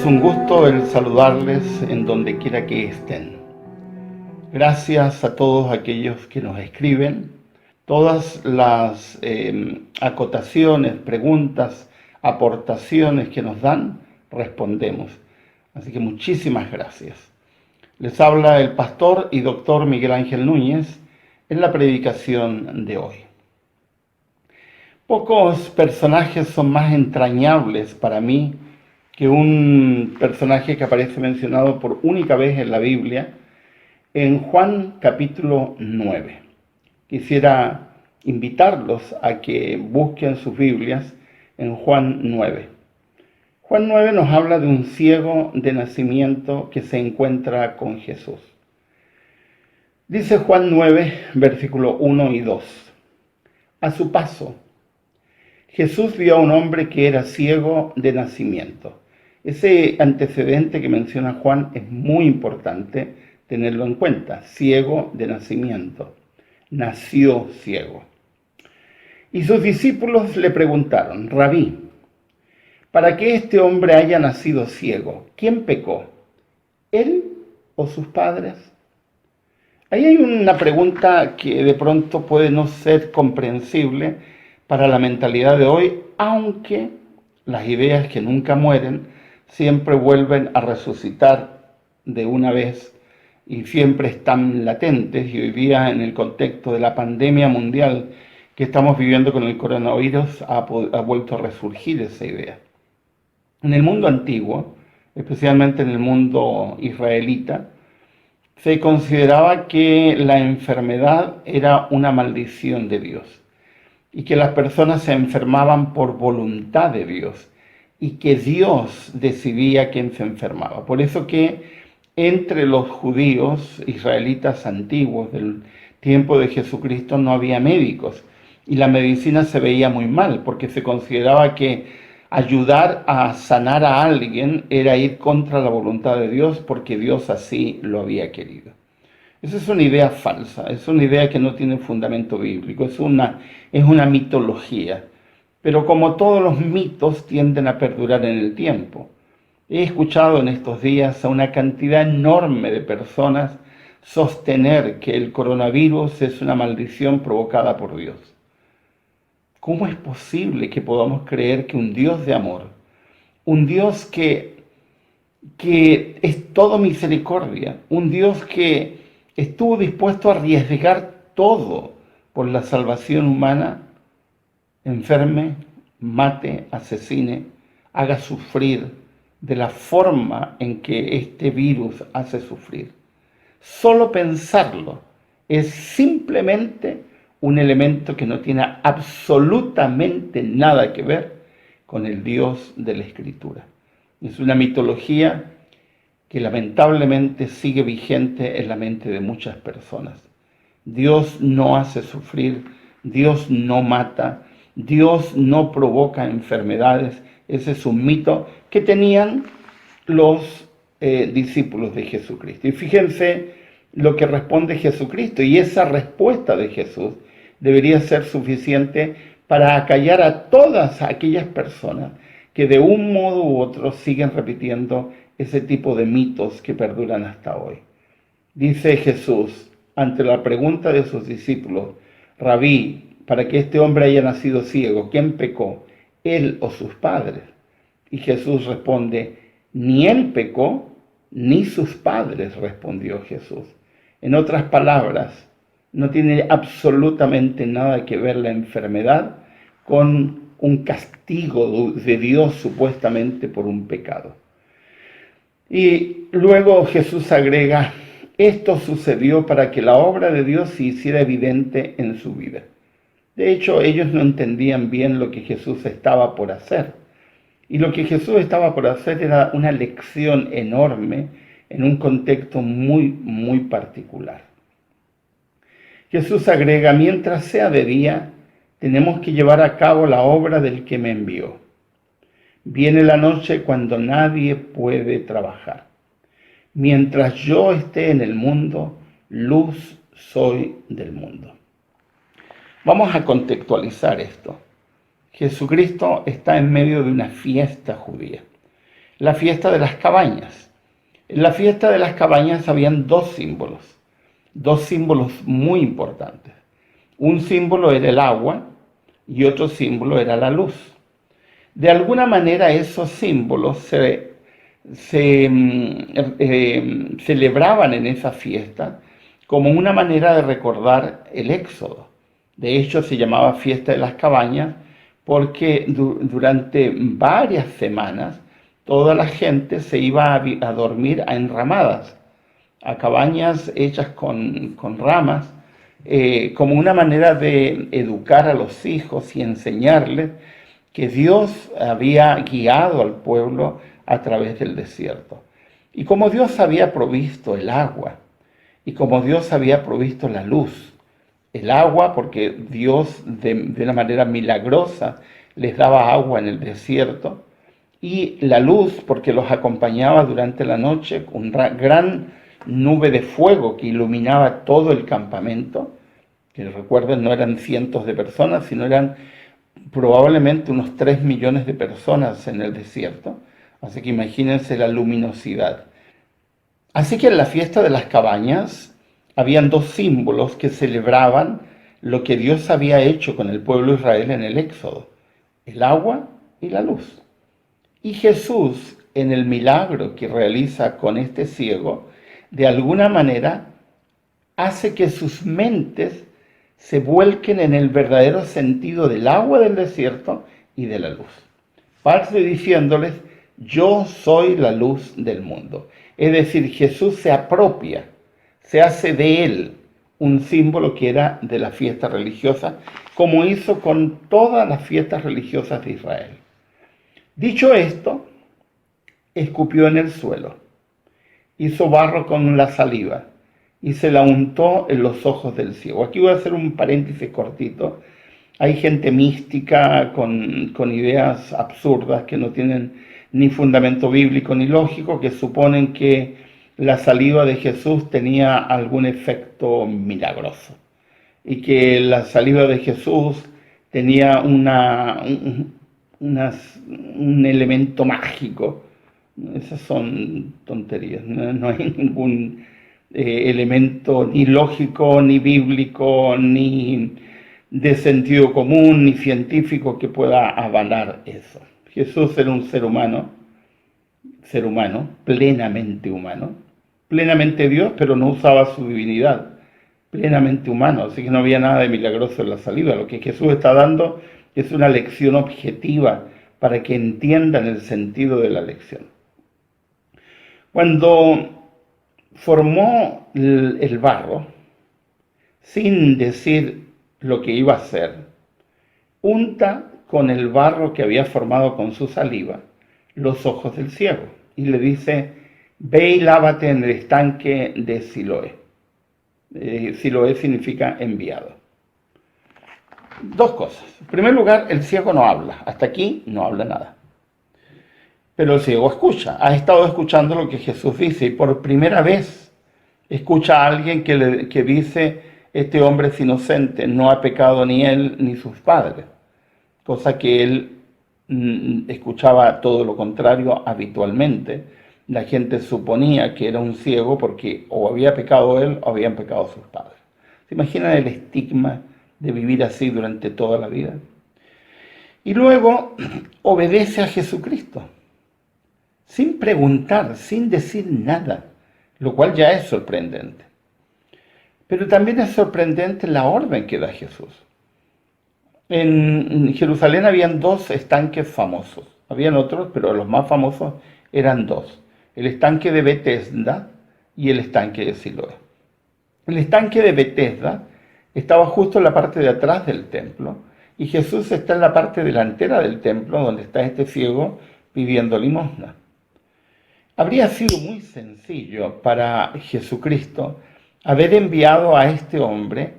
un gusto el saludarles en donde quiera que estén. Gracias a todos aquellos que nos escriben. Todas las acotaciones, preguntas, aportaciones que nos dan, respondemos. Así que muchísimas gracias. Les habla el pastor y doctor Miguel Ángel Núñez en la predicación de hoy. Pocos personajes son más entrañables para mí que un personaje que aparece mencionado por única vez en la Biblia, en Juan capítulo 9. Quisiera invitarlos a que busquen sus Biblias en Juan 9. Juan 9 nos habla de un ciego de nacimiento que se encuentra con Jesús. Dice Juan 9, versículo 1 y 2. A su paso, Jesús vio a un hombre que era ciego de nacimiento. Ese antecedente que menciona Juan es muy importante tenerlo en cuenta. Ciego de nacimiento. Nació ciego. Y sus discípulos le preguntaron: Rabí, para que este hombre haya nacido ciego, ¿quién pecó? ¿Él o sus padres? Ahí hay una pregunta que de pronto puede no ser comprensible para la mentalidad de hoy, aunque las ideas que nunca mueren siempre vuelven a resucitar de una vez y siempre están latentes, y hoy día en el contexto de la pandemia mundial que estamos viviendo con el coronavirus ha vuelto a resurgir esa idea. En el mundo antiguo, especialmente en el mundo israelita, se consideraba que la enfermedad era una maldición de Dios y que las personas se enfermaban por voluntad de Dios y que Dios decidía quién se enfermaba. Por eso que entre los judíos israelitas antiguos del tiempo de Jesucristo no había médicos y la medicina se veía muy mal porque se consideraba que ayudar a sanar a alguien era ir contra la voluntad de Dios porque Dios así lo había querido. Esa es una idea falsa, es una idea que no tiene fundamento bíblico, es una mitología. Pero como todos los mitos tienden a perdurar en el tiempo. He escuchado en estos días a una cantidad enorme de personas sostener que el coronavirus es una maldición provocada por Dios. ¿Cómo es posible que podamos creer que un Dios de amor, un Dios que es todo misericordia, un Dios que estuvo dispuesto a arriesgar todo por la salvación humana, enferme, mate, asesine, haga sufrir de la forma en que este virus hace sufrir? Solo pensarlo es simplemente un elemento que no tiene absolutamente nada que ver con el Dios de la Escritura. Es una mitología que lamentablemente sigue vigente en la mente de muchas personas. Dios no hace sufrir, Dios no mata, Dios no provoca enfermedades. Ese es un mito que tenían los discípulos de Jesucristo. Y fíjense lo que responde Jesucristo, y esa respuesta de Jesús debería ser suficiente para acallar a todas aquellas personas que de un modo u otro siguen repitiendo ese tipo de mitos que perduran hasta hoy. Dice Jesús, ante la pregunta de sus discípulos: Rabí, para que este hombre haya nacido ciego, ¿quién pecó? ¿Él o sus padres? Y Jesús responde: ni él pecó, ni sus padres, respondió Jesús. En otras palabras, no tiene absolutamente nada que ver la enfermedad con un castigo de Dios supuestamente por un pecado. Y luego Jesús agrega: esto sucedió para que la obra de Dios se hiciera evidente en su vida. De hecho, ellos no entendían bien lo que Jesús estaba por hacer. Y lo que Jesús estaba por hacer era una lección enorme en un contexto muy, muy particular. Jesús agrega: mientras sea de día, tenemos que llevar a cabo la obra del que me envió. Viene la noche cuando nadie puede trabajar. Mientras yo esté en el mundo, luz soy del mundo. Vamos a contextualizar esto. Jesucristo está en medio de una fiesta judía. la fiesta de las cabañas. En la fiesta de las cabañas habían dos símbolos muy importantes. Un símbolo era el agua y otro símbolo era la luz. De alguna manera esos símbolos se celebraban en esa fiesta como una manera de recordar el Éxodo. De hecho, se llamaba Fiesta de las Cabañas porque durante varias semanas toda la gente se iba a dormir a enramadas, a cabañas hechas con ramas, como una manera de educar a los hijos y enseñarles que Dios había guiado al pueblo a través del desierto. Y como Dios había provisto el agua, y como Dios había provisto la luz, el agua porque Dios de una manera milagrosa les daba agua en el desierto, y la luz porque los acompañaba durante la noche, una gran nube de fuego que iluminaba todo el campamento, que recuerden no eran cientos de personas, sino eran probablemente unos 3 millones de personas en el desierto, así que imagínense la luminosidad. Así que en la fiesta de las cabañas habían dos símbolos que celebraban lo que Dios había hecho con el pueblo de Israel en el Éxodo, el agua y la luz. Y Jesús, en el milagro que realiza con este ciego, de alguna manera hace que sus mentes se vuelquen en el verdadero sentido del agua del desierto y de la luz. Parte diciéndoles, yo soy la luz del mundo. Es decir, Jesús se apropia, se hace de él un símbolo que era de la fiesta religiosa, como hizo con todas las fiestas religiosas de Israel. Dicho esto, escupió en el suelo, hizo barro con la saliva y se la untó en los ojos del ciego. Aquí voy a hacer un paréntesis cortito. Hay gente mística con ideas absurdas que no tienen ni fundamento bíblico ni lógico, que suponen que la saliva de Jesús tenía algún efecto milagroso y que la saliva de Jesús tenía un elemento mágico. Esas son tonterías, no hay ningún elemento ni lógico, ni bíblico, ni de sentido común, ni científico que pueda avalar eso. Jesús era un ser humano, plenamente Dios, pero no usaba su divinidad, plenamente humano, así que no había nada de milagroso en la saliva. Lo que Jesús está dando es una lección objetiva para que entiendan el sentido de la lección. Cuando formó el barro, sin decir lo que iba a hacer, unta con el barro que había formado con su saliva los ojos del ciego y le dice, ve y lávate en el estanque de Siloé. Siloé significa enviado. Dos cosas. En primer lugar, el ciego no habla. Hasta aquí no habla nada. Pero el ciego escucha. Ha estado escuchando lo que Jesús dice y por primera vez escucha a alguien que dice, este hombre es inocente, no ha pecado ni él ni sus padres. Cosa que él escuchaba todo lo contrario habitualmente. La gente suponía que era un ciego porque o había pecado él o habían pecado sus padres. ¿Se imaginan el estigma de vivir así durante toda la vida? Y luego obedece a Jesucristo, sin preguntar, sin decir nada, lo cual ya es sorprendente. Pero también es sorprendente la orden que da Jesús. En Jerusalén habían dos estanques famosos. Habían otros, pero los más famosos eran dos. El estanque de Betesda y el estanque de Siloé. El estanque de Betesda estaba justo en la parte de atrás del templo y Jesús está en la parte delantera del templo donde está este ciego pidiendo limosna. Habría sido muy sencillo para Jesucristo haber enviado a este hombre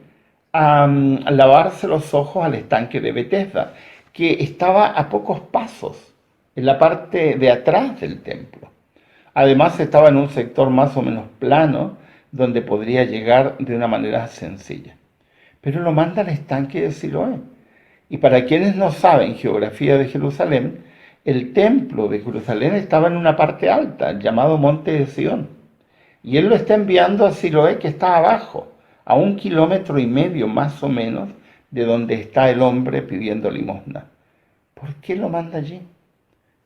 a lavarse los ojos al estanque de Betesda, que estaba a pocos pasos, en la parte de atrás del templo. Además estaba en un sector más o menos plano, donde podría llegar de una manera sencilla. Pero lo manda al estanque de Siloé. Y para quienes no saben geografía de Jerusalén, El templo de Jerusalén estaba en una parte alta, llamado Monte de Sión. Y él lo está enviando a Siloé, que está abajo, a 1,5 kilómetros más o menos de donde está el hombre pidiendo limosna. ¿Por qué lo manda allí?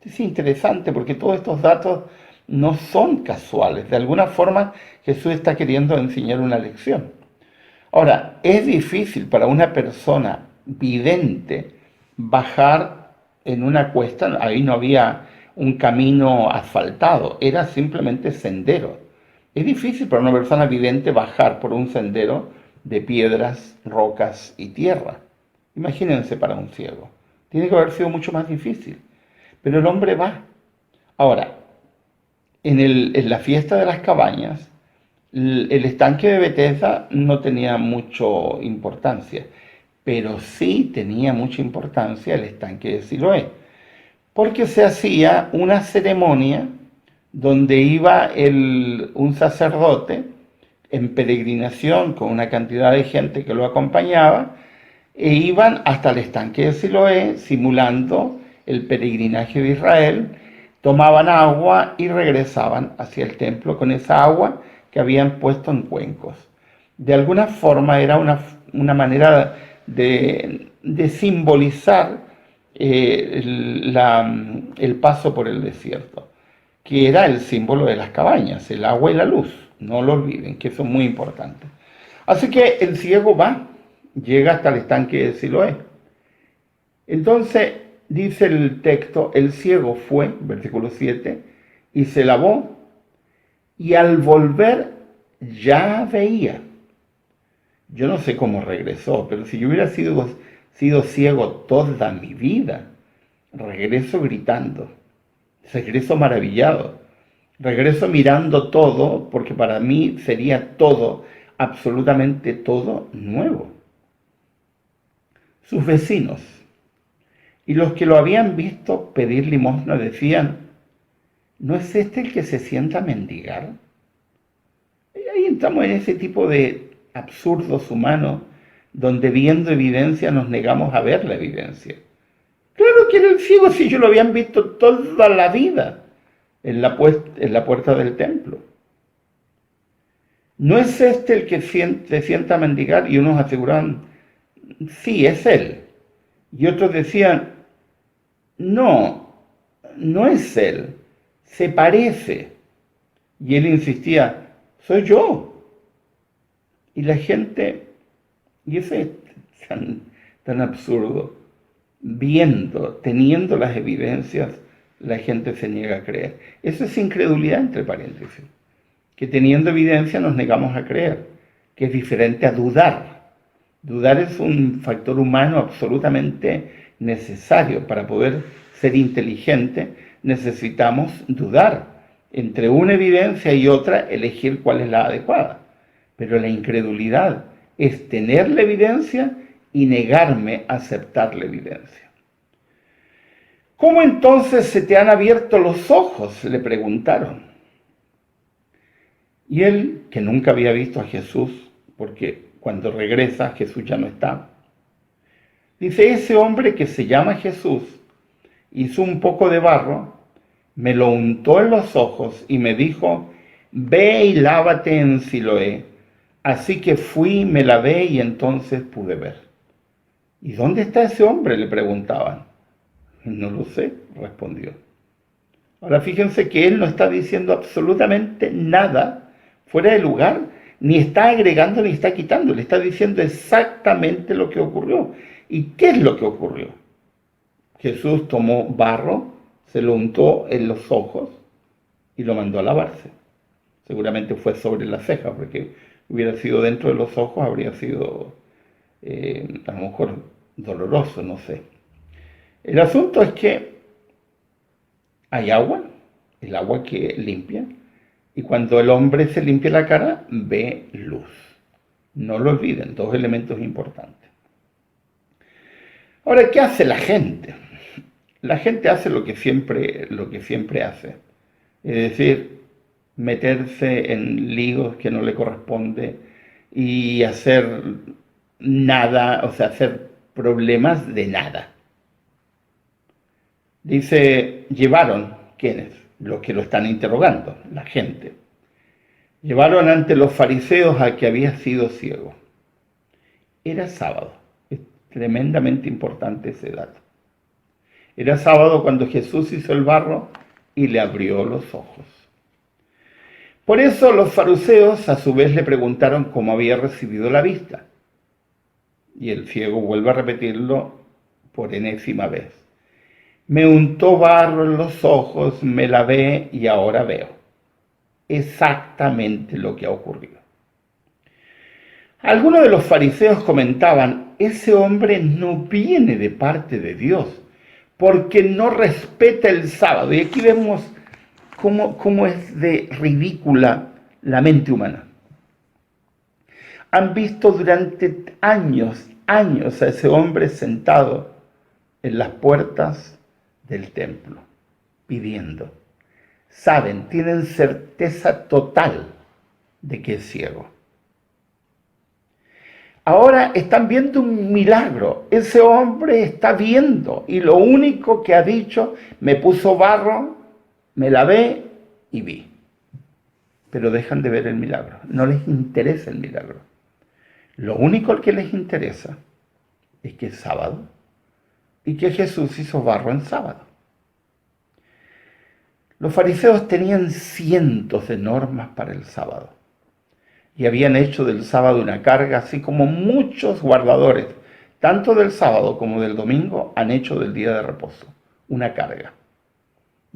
Es interesante porque todos estos datos no son casuales. De alguna forma Jesús está queriendo enseñar una lección. Ahora, es difícil para una persona vidente bajar en una cuesta, ahí no había un camino asfaltado, era simplemente sendero. Es difícil para una persona vidente bajar por un sendero de piedras, rocas y tierra. Imagínense para un ciego. Tiene que haber sido mucho más difícil. Pero el hombre va. Ahora, en la fiesta de las cabañas, el estanque de Bethesda no tenía mucha importancia, pero sí tenía mucha importancia el estanque de Siloé, porque se hacía una ceremonia donde iba un sacerdote en peregrinación con una cantidad de gente que lo acompañaba e iban hasta el estanque de Siloé simulando el peregrinaje de Israel, tomaban agua y regresaban hacia el templo con esa agua que habían puesto en cuencos. De alguna forma era una manera de simbolizar el paso por el desierto, que era el símbolo de las cabañas, el agua y la luz. No lo olviden, que eso es muy importante. Así que el ciego va, llega hasta el estanque de Siloé. Entonces, dice el texto, el ciego fue, versículo 7, y se lavó, y al volver ya veía. Yo no sé cómo regresó, pero si yo hubiera sido ciego toda mi vida, regreso gritando, regreso maravillado, regreso mirando todo, porque para mí sería todo, absolutamente todo nuevo. Sus vecinos y los que lo habían visto pedir limosna decían, ¿no es este el que se sienta a mendigar? Y ahí entramos en ese tipo de absurdos humanos donde viendo evidencia nos negamos a ver la evidencia. Claro que era el ciego si ellos lo habían visto toda la vida en la puerta del templo. ¿No es este el que se sienta a mendigar? Y unos aseguraban, sí, es él. Y otros decían, no, no es él, se parece. Y él insistía, soy yo. Y la gente, y eso es tan absurdo, teniendo las evidencias, la gente se niega a creer. Eso es incredulidad, entre paréntesis, que teniendo evidencia nos negamos a creer, que es diferente a dudar. Dudar es un factor humano absolutamente necesario. Para poder ser inteligente necesitamos dudar. Entre una evidencia y otra, elegir cuál es la adecuada. Pero la incredulidad es tener la evidencia y negarme a aceptar la evidencia. ¿Cómo entonces se te han abierto los ojos?, le preguntaron. Y él, que nunca había visto a Jesús, porque cuando regresa Jesús ya no está, dice, ese hombre que se llama Jesús hizo un poco de barro, me lo untó en los ojos y me dijo, ve y lávate en Siloé. Así que fui, me lavé y entonces pude ver. ¿Y dónde está ese hombre?, le preguntaban. No lo sé, respondió. Ahora fíjense que él no está diciendo absolutamente nada fuera de lugar, ni está agregando ni está quitando, le está diciendo exactamente lo que ocurrió. ¿Y qué es lo que ocurrió? Jesús tomó barro, se lo untó en los ojos y lo mandó a lavarse. Seguramente fue sobre la ceja, porque hubiera sido dentro de los ojos, habría sido a lo mejor doloroso, no sé. El asunto es que hay agua, el agua que limpia, y cuando el hombre se limpia la cara, ve luz. No lo olviden, dos elementos importantes. Ahora, ¿qué hace la gente? La gente hace lo que siempre hace. Es decir, meterse en líos que no le corresponde y hacer nada, o sea, hacer problemas de nada. Dice, llevaron, ¿quiénes? Los que lo están interrogando, la gente. Llevaron ante los fariseos a que había sido ciego. Era sábado. Es tremendamente importante ese dato. Era sábado cuando Jesús hizo el barro y le abrió los ojos. Por eso los fariseos a su vez le preguntaron cómo había recibido la vista. Y el ciego vuelve a repetirlo por enésima vez. Me untó barro en los ojos, me lavé y ahora veo. Exactamente lo que ha ocurrido. Algunos de los fariseos comentaban, ese hombre no viene de parte de Dios, porque no respeta el sábado. Y aquí vemos cómo es de ridícula la mente humana. Han visto durante años a ese hombre sentado en las puertas del templo, pidiendo. Saben, tienen certeza total de que es ciego. Ahora están viendo un milagro. Ese hombre está viendo y lo único que ha dicho, me puso barro, me lavé y vi. Pero dejan de ver el milagro. No les interesa el milagro. Lo único que les interesa es que es sábado y que Jesús hizo barro en sábado. Los fariseos tenían cientos de normas para el sábado y habían hecho del sábado una carga, así como muchos guardadores, tanto del sábado como del domingo, han hecho del día de reposo una carga.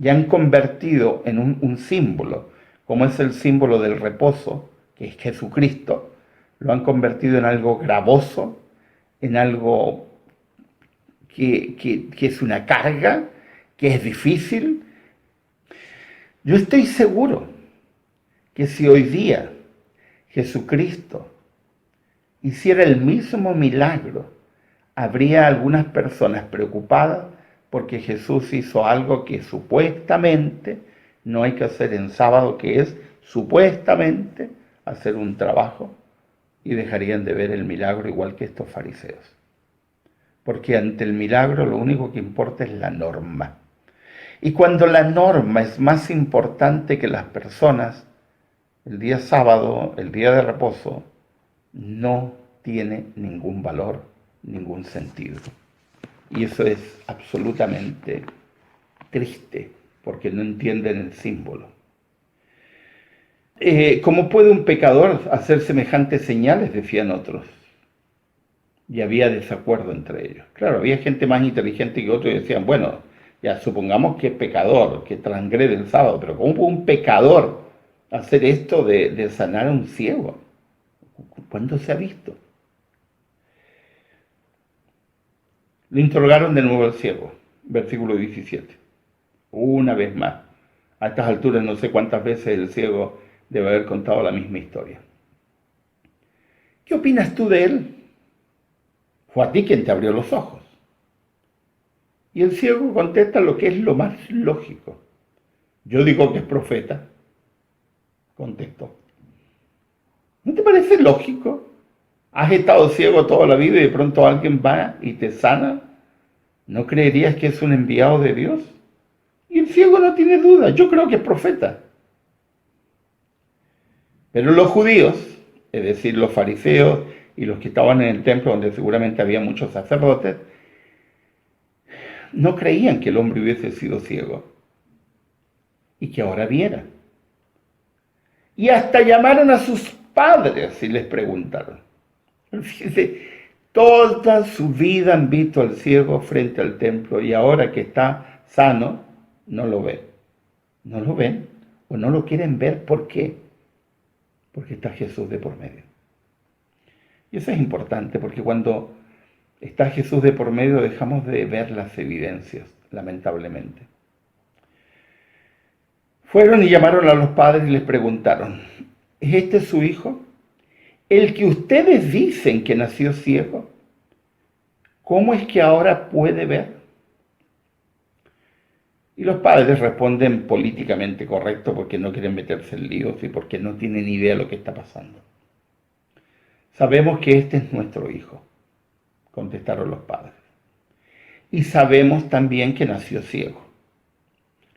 Y han convertido en un símbolo, como es el símbolo del reposo, que es Jesucristo, lo han convertido en algo gravoso, en algo que es una carga, que es difícil. Yo estoy seguro que si hoy día Jesucristo hiciera el mismo milagro, habría algunas personas preocupadas porque Jesús hizo algo que supuestamente no hay que hacer en sábado, que es supuestamente hacer un trabajo, y dejarían de ver el milagro igual que estos fariseos. Porque ante el milagro lo único que importa es la norma. Y cuando la norma es más importante que las personas, el día sábado, el día de reposo, no tiene ningún valor, ningún sentido. Y eso es absolutamente triste, porque no entienden el símbolo. ¿Cómo puede un pecador hacer semejantes señales?, decían otros. Y había desacuerdo entre ellos. Claro, había gente más inteligente que otros y decían, bueno, ya supongamos que es pecador, que transgrede el sábado, pero ¿cómo puede un pecador hacer esto de sanar a un ciego? ¿Cuándo se ha visto? Le interrogaron de nuevo al ciego, versículo 17. Una vez más. A estas alturas no sé cuántas veces el ciego debe haber contado la misma historia. ¿Qué opinas tú de él? Fue a ti quien te abrió los ojos. Y el ciego contesta lo que es lo más lógico. Yo digo que es profeta, contestó. ¿No te parece lógico? ¿Has estado ciego toda la vida y de pronto alguien va y te sana? ¿No creerías que es un enviado de Dios? Y el ciego no tiene duda, yo creo que es profeta. Pero los judíos, es decir, los fariseos y los que estaban en el templo, donde seguramente había muchos sacerdotes, no creían que el hombre hubiese sido ciego y que ahora viera. Y hasta llamaron a sus padres y les preguntaron. Fíjense, toda su vida han visto al ciego frente al templo y ahora que está sano, no lo ven. No lo ven o no lo quieren ver. ¿Por qué? Porque está Jesús de por medio. Y eso es importante porque cuando está Jesús de por medio dejamos de ver las evidencias, lamentablemente. Fueron y llamaron a los padres y les preguntaron, ¿es este su hijo? El que ustedes dicen que nació ciego, ¿cómo es que ahora puede ver? Y los padres responden políticamente correcto porque no quieren meterse en líos y porque no tienen idea de lo que está pasando. Sabemos que este es nuestro hijo, contestaron los padres. y sabemos también que nació ciego.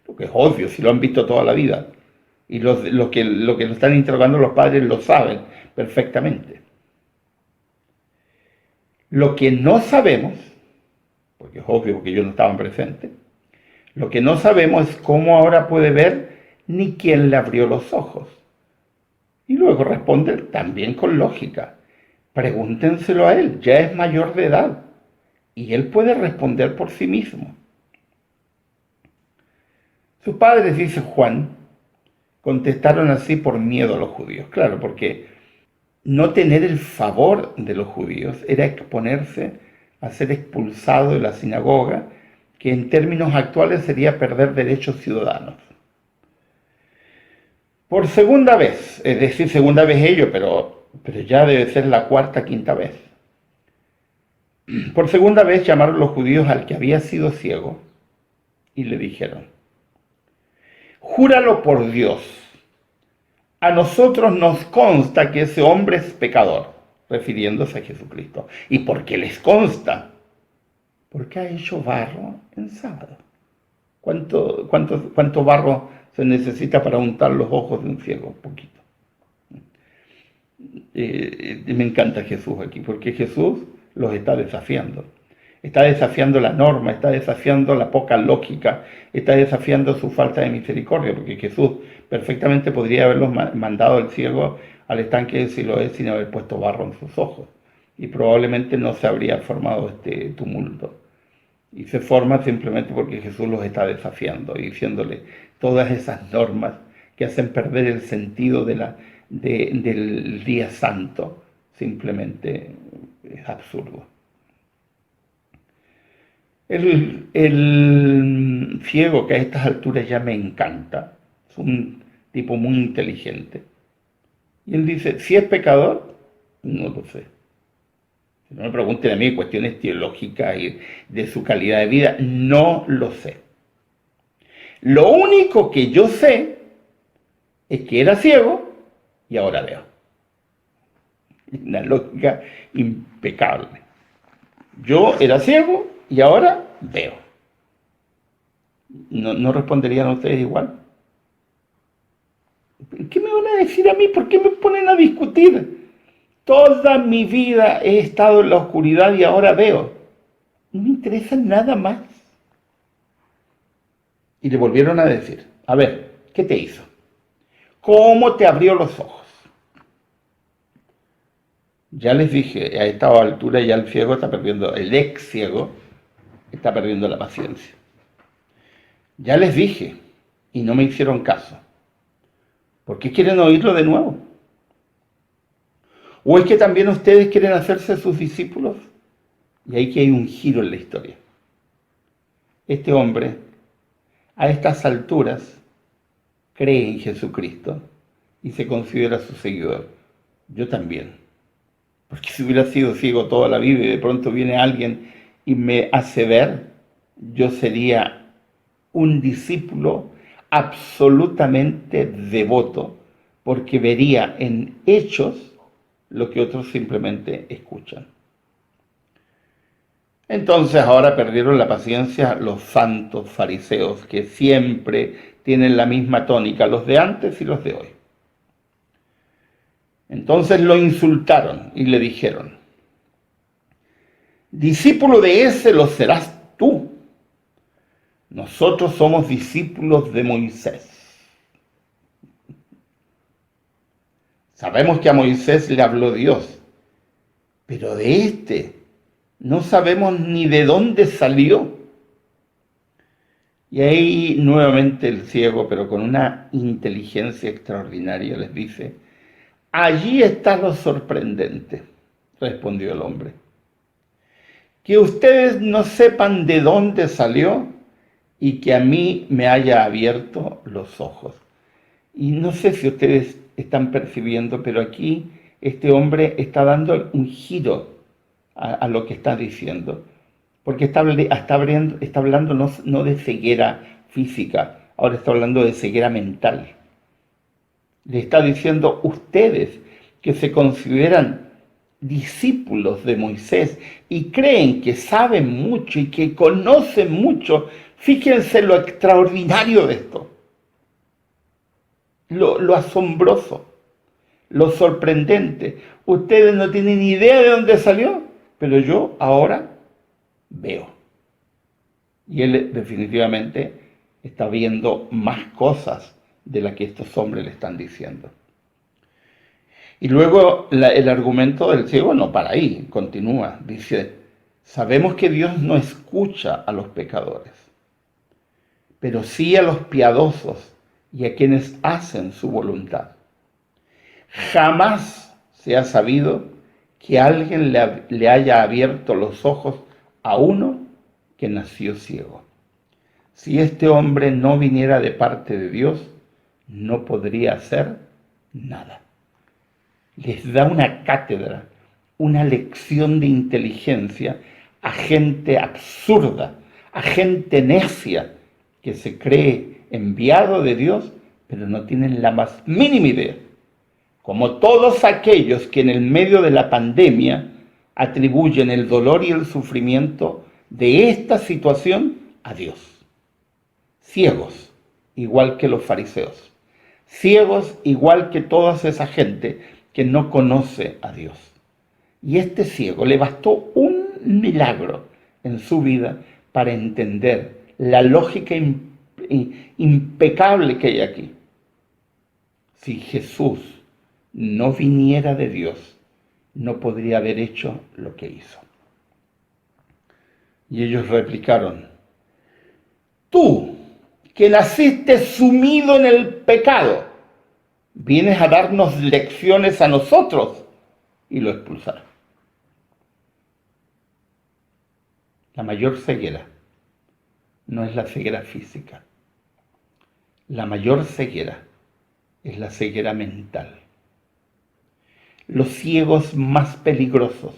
Lo que es obvio, si lo han visto toda la vida. Y lo que lo están interrogando los padres lo saben perfectamente. Lo que no sabemos, porque es obvio porque ellos no estaban presentes, lo que no sabemos es cómo ahora puede ver ni quién le abrió los ojos. Y luego responde también con lógica. Pregúntenselo a él, ya es mayor de edad y él puede responder por sí mismo. Sus padres, dice Juan, contestaron así por miedo a los judíos. Claro, porque no tener el favor de los judíos era exponerse a ser expulsado de la sinagoga, que en términos actuales sería perder derechos ciudadanos. Por segunda vez, es decir, segunda vez ellos, pero ya debe ser la cuarta, quinta vez. Por segunda vez llamaron los judíos al que había sido ciego y le dijeron: júralo por Dios, a nosotros nos consta que ese hombre es pecador, refiriéndose a Jesucristo. ¿Y por qué les consta? Porque ha hecho barro en sábado. ¿Cuánto barro se necesita para untar los ojos de un ciego? Poquito. Me encanta Jesús aquí, porque Jesús los está desafiando. Está desafiando la norma, está desafiando la poca lógica, está desafiando su falta de misericordia, porque Jesús perfectamente podría haberlos mandado al ciego al estanque de Siloé sin haber puesto barro en sus ojos. Y probablemente no se habría formado este tumulto. Y se forma simplemente porque Jesús los está desafiando y diciéndole todas esas normas que hacen perder el sentido del día santo. Simplemente es absurdo. El ciego, que a estas alturas ya me encanta, es un tipo muy inteligente. Y él dice: si es pecador, no lo sé. No me pregunten a mí cuestiones teológicas y de su calidad de vida, no lo sé. Lo único que yo sé es que era ciego y ahora veo. Una lógica impecable. Yo era ciego y ahora veo. ¿No responderían ustedes igual? ¿Qué me van a decir a mí? ¿Por qué me ponen a discutir? Toda mi vida he estado en la oscuridad y ahora veo. No me interesa nada más. Y le volvieron a decir: a ver, ¿qué te hizo? ¿Cómo te abrió los ojos? Ya les dije, a esta altura ya el ciego está perdiendo, el ex ciego está perdiendo la paciencia. Ya les dije y no me hicieron caso. ¿Por qué quieren oírlo de nuevo? ¿O es que también ustedes quieren hacerse sus discípulos? Y ahí que hay un giro en la historia. Este hombre, a estas alturas, cree en Jesucristo y se considera su seguidor. Yo también. Porque si hubiera sido ciego toda la vida y de pronto viene alguien y me hace ver, yo sería un discípulo absolutamente devoto, porque vería en hechos lo que otros simplemente escuchan. Entonces ahora perdieron la paciencia los santos fariseos, que siempre tienen la misma tónica, los de antes y los de hoy. Entonces lo insultaron y le dijeron: discípulo de ese lo serás tú. Nosotros somos discípulos de Moisés. Sabemos que a Moisés le habló Dios, pero de este no sabemos ni de dónde salió. Y ahí nuevamente el ciego, pero con una inteligencia extraordinaria, les dice: allí está lo sorprendente, respondió el hombre. Que ustedes no sepan de dónde salió y que a mí me haya abierto los ojos. Y no sé si ustedes están percibiendo, pero aquí este hombre está dando un giro a lo que está diciendo. Porque está hablando no de ceguera física, ahora está hablando de ceguera mental. Le está diciendo: ustedes que se consideran discípulos de Moisés y creen que saben mucho y que conocen mucho, fíjense lo extraordinario de esto, lo asombroso, lo sorprendente. Ustedes no tienen ni idea de dónde salió, pero yo ahora veo. Y él definitivamente está viendo más cosas de las que estos hombres le están diciendo. Y luego el argumento del ciego no para ahí, continúa. Dice, sabemos que Dios no escucha a los pecadores, pero sí a los piadosos y a quienes hacen su voluntad. Jamás se ha sabido que alguien le haya abierto los ojos a uno que nació ciego. Si este hombre no viniera de parte de Dios, no podría hacer nada. Les da una cátedra, una lección de inteligencia a gente absurda, a gente necia, que se cree enviado de Dios, pero no tienen la más mínima idea. Como todos aquellos que en el medio de la pandemia atribuyen el dolor y el sufrimiento de esta situación a Dios. Ciegos, igual que los fariseos. Ciegos, igual que toda esa gente que no conoce a Dios. Y este ciego le bastó un milagro en su vida para entender la lógica impecable que hay aquí. Si Jesús no viniera de Dios, no podría haber hecho lo que hizo. Y ellos replicaron, tú, que naciste sumido en el pecado, vienes a darnos lecciones a nosotros, y lo expulsaron. La mayor ceguera no es la ceguera física. La mayor ceguera es la ceguera mental. Los ciegos más peligrosos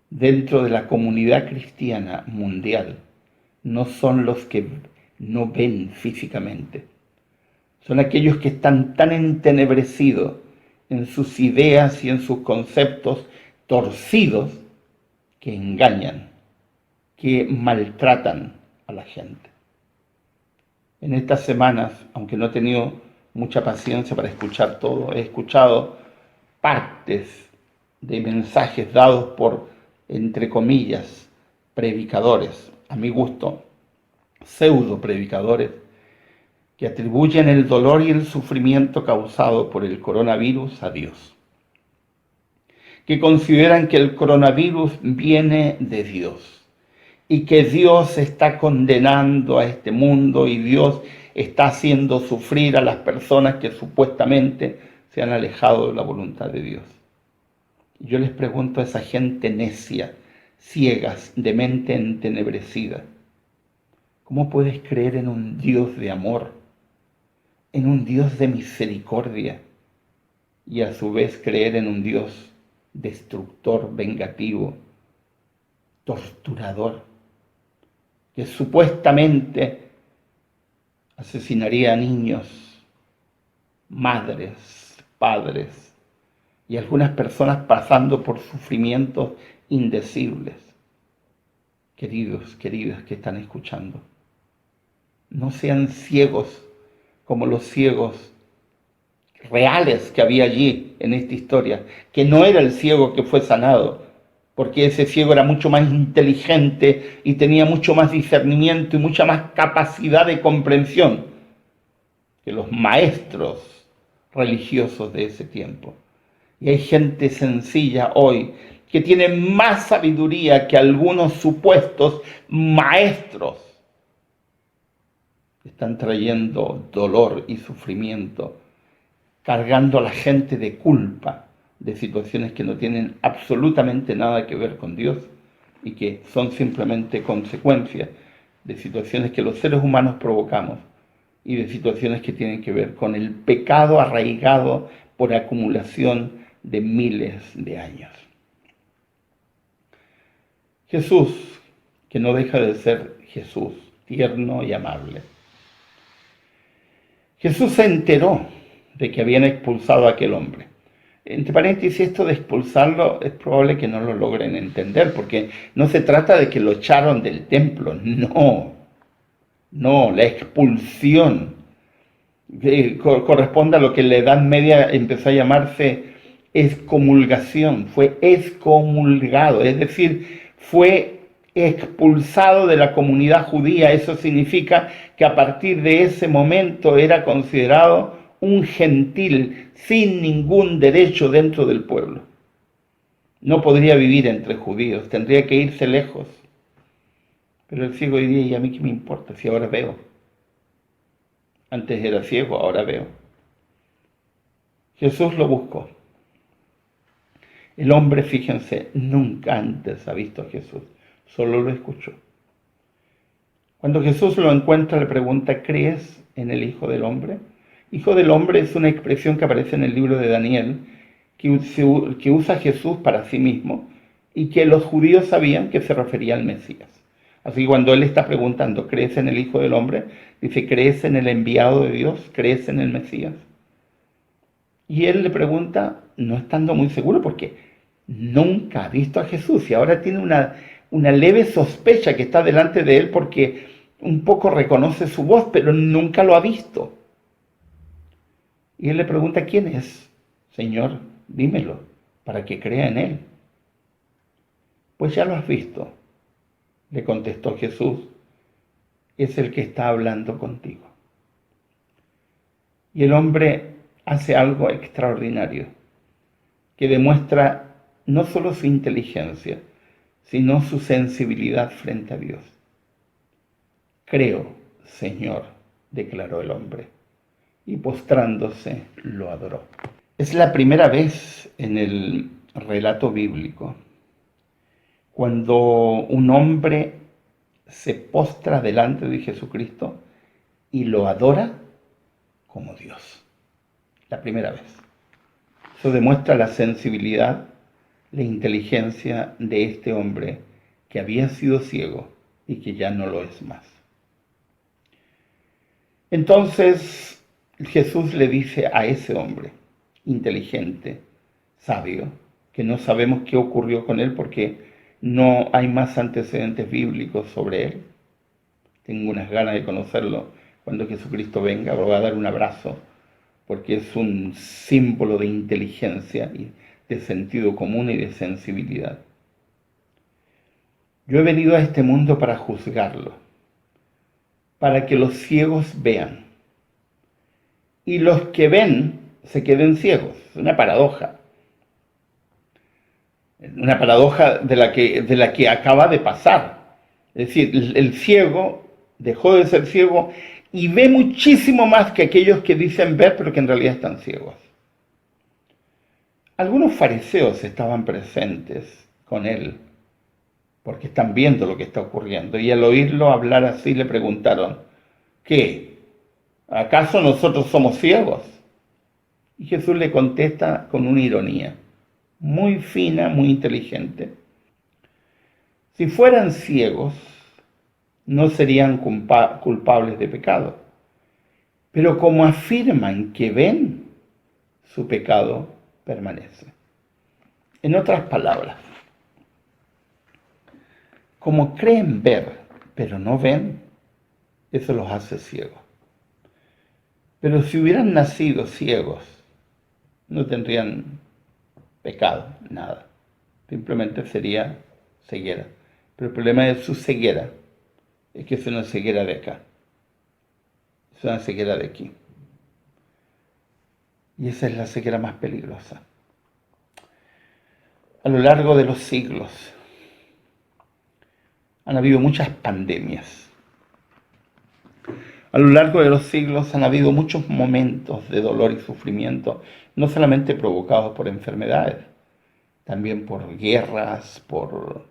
dentro de la comunidad cristiana mundial no son los que no ven físicamente. Son aquellos que están tan entenebrecidos en sus ideas y en sus conceptos torcidos que engañan, que maltratan a la gente. En estas semanas, aunque no he tenido mucha paciencia para escuchar todo, he escuchado partes de mensajes dados por, entre comillas, predicadores, a mi gusto, pseudo predicadores, que atribuyen el dolor y el sufrimiento causado por el coronavirus a Dios, que consideran que el coronavirus viene de Dios y que Dios está condenando a este mundo y Dios está haciendo sufrir a las personas que supuestamente se han alejado de la voluntad de Dios. Yo les pregunto a esa gente necia, ciegas, de mente entenebrecida, ¿cómo puedes creer en un Dios de amor, en un Dios de misericordia y a su vez creer en un Dios destructor, vengativo, torturador, que supuestamente asesinaría a niños, madres, padres y algunas personas pasando por sufrimientos indecibles? Queridos, queridas que están escuchando, no sean ciegos como los ciegos reales que había allí en esta historia, que no era el ciego que fue sanado, porque ese ciego era mucho más inteligente y tenía mucho más discernimiento y mucha más capacidad de comprensión que los maestros religiosos de ese tiempo. Y hay gente sencilla hoy que tiene más sabiduría que algunos supuestos maestros. Están trayendo dolor y sufrimiento, cargando a la gente de culpa de situaciones que no tienen absolutamente nada que ver con Dios y que son simplemente consecuencias de situaciones que los seres humanos provocamos y de situaciones que tienen que ver con el pecado arraigado por acumulación de miles de años. Jesús, que no deja de ser Jesús, tierno y amable. Jesús se enteró de que habían expulsado a aquel hombre. Entre paréntesis, esto de expulsarlo es probable que no lo logren entender, porque no se trata de que lo echaron del templo, no, no, la expulsión corresponde a lo que en la Edad Media empezó a llamarse excomulgación, fue excomulgado, es decir, fue expulsado de la comunidad judía. Eso significa que a partir de ese momento era considerado un gentil sin ningún derecho dentro del pueblo. No podría vivir entre judíos, tendría que irse lejos. Pero el ciego diría, ¿y a mí qué me importa si ahora veo? Antes era ciego, ahora veo. Jesús lo buscó. El hombre, fíjense, nunca antes ha visto a Jesús, solo lo escuchó. Cuando Jesús lo encuentra, le pregunta, ¿crees en el Hijo del Hombre? Hijo del Hombre es una expresión que aparece en el libro de Daniel, que usa Jesús para sí mismo y que los judíos sabían que se refería al Mesías. Así que cuando él está preguntando, ¿crees en el Hijo del Hombre? Dice, ¿crees en el enviado de Dios? ¿Crees en el Mesías? Y él le pregunta, no estando muy seguro, porque nunca ha visto a Jesús y ahora tiene una leve sospecha que está delante de él porque un poco reconoce su voz, pero nunca lo ha visto. Y él le pregunta, ¿quién es? Señor, dímelo, para que crea en él. Pues ya lo has visto, le contestó Jesús, es el que está hablando contigo. Y el hombre hace algo extraordinario, que demuestra no solo su inteligencia, sino su sensibilidad frente a Dios. Creo, Señor, declaró el hombre, y postrándose lo adoró. Es la primera vez en el relato bíblico cuando un hombre se postra delante de Jesucristo y lo adora como Dios. La primera vez. Eso demuestra la sensibilidad, la inteligencia de este hombre que había sido ciego y que ya no lo es más. Entonces Jesús le dice a ese hombre inteligente, sabio, que no sabemos qué ocurrió con él porque no hay más antecedentes bíblicos sobre él. Tengo unas ganas de conocerlo cuando Jesucristo venga, lo va a dar un abrazo, porque es un símbolo de inteligencia y de sentido común y de sensibilidad. Yo he venido a este mundo para juzgarlo, para que los ciegos vean y los que ven se queden ciegos. Es una paradoja de la que acaba de pasar. Es decir, el ciego dejó de ser ciego y ve muchísimo más que aquellos que dicen ver, pero que en realidad están ciegos. Algunos fariseos estaban presentes con él, porque están viendo lo que está ocurriendo, y al oírlo hablar así le preguntaron, ¿qué? ¿Acaso nosotros somos ciegos? Y Jesús le contesta con una ironía, muy fina, muy inteligente. Si fueran ciegos, no serían culpables de pecado. Pero como afirman que ven, su pecado permanece. En otras palabras, como creen ver, pero no ven, eso los hace ciegos. Pero si hubieran nacido ciegos, no tendrían pecado, nada. Simplemente sería ceguera. Pero el problema de su ceguera es que es una ceguera de acá. Es una ceguera de aquí. Y esa es la ceguera más peligrosa. A lo largo de los siglos han habido muchas pandemias. A lo largo de los siglos han habido muchos momentos de dolor y sufrimiento, no solamente provocados por enfermedades, también por guerras, por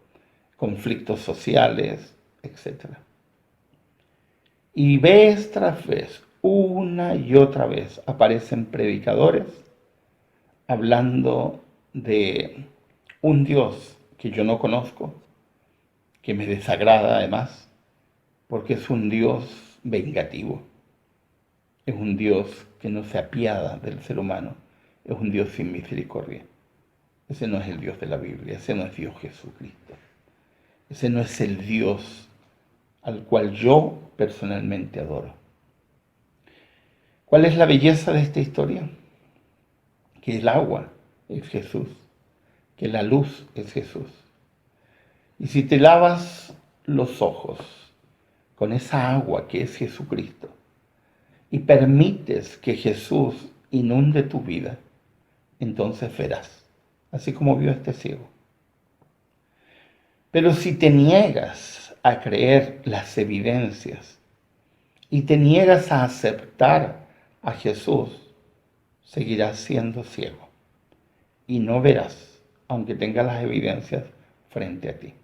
conflictos sociales, etc. Y vez tras vez, una y otra vez, aparecen predicadores hablando de un Dios que yo no conozco, que me desagrada además, porque es un Dios vengativo, es un Dios que no se apiada del ser humano, es un Dios sin misericordia. Ese no es el Dios de la Biblia, ese no es Dios Jesucristo. Ese no es el Dios al cual yo personalmente adoro. ¿Cuál es la belleza de esta historia? Que el agua es Jesús, que la luz es Jesús. Y si te lavas los ojos con esa agua que es Jesucristo y permites que Jesús inunde tu vida, entonces verás, así como vio este ciego. Pero si te niegas a creer las evidencias y te niegas a aceptar a Jesús, seguirás siendo ciego y no verás, aunque tengas las evidencias frente a ti.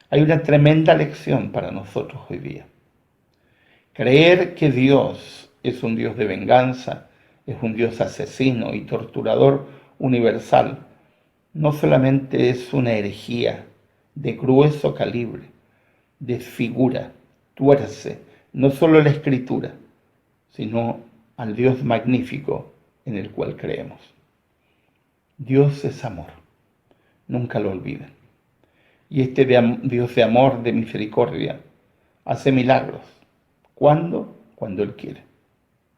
Hay una tremenda lección para nosotros hoy día. Creer que Dios es un Dios de venganza, es un Dios asesino y torturador universal, no solamente es una herejía de grueso calibre, desfigura, tuerce, no solo la Escritura, sino al Dios magnífico en el cual creemos. Dios es amor, nunca lo olviden. Y este Dios de amor, de misericordia, hace milagros. ¿Cuándo? Cuando Él quiere.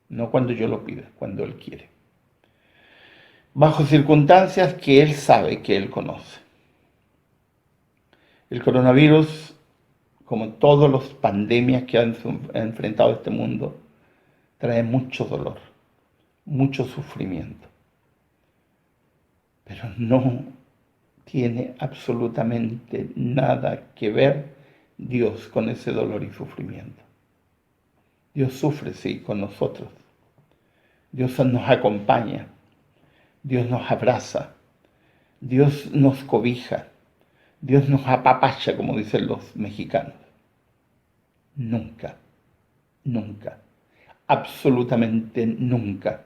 No cuando yo lo pida, cuando Él quiere. Bajo circunstancias que Él sabe, que Él conoce. El coronavirus, como todas las pandemias que ha enfrentado este mundo, trae mucho dolor, mucho sufrimiento. Pero no tiene absolutamente nada que ver Dios con ese dolor y sufrimiento. Dios sufre, sí, con nosotros. Dios nos acompaña. Dios nos abraza. Dios nos cobija. Dios nos apapacha, como dicen los mexicanos. Nunca, nunca, absolutamente nunca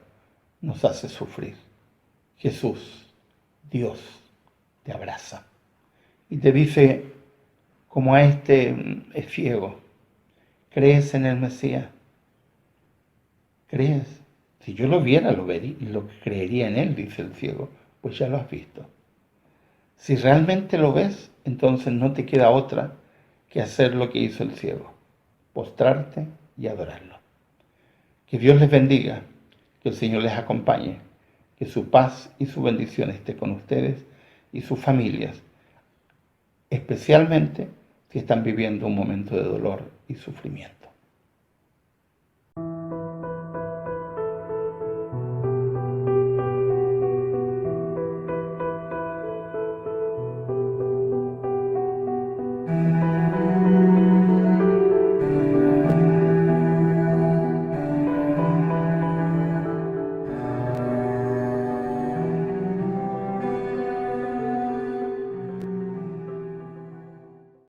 nos hace sufrir. Jesús, Dios, te abraza y te dice, como a este es ciego, ¿crees en el Mesías? ¿Crees? Si yo lo viera, lo creería en él, dice el ciego. Pues ya lo has visto. Si realmente lo ves, entonces no te queda otra que hacer lo que hizo el ciego, postrarte y adorarlo. Que Dios les bendiga, que el Señor les acompañe, que su paz y su bendición esté con ustedes y sus familias, especialmente si están viviendo un momento de dolor y sufrimiento.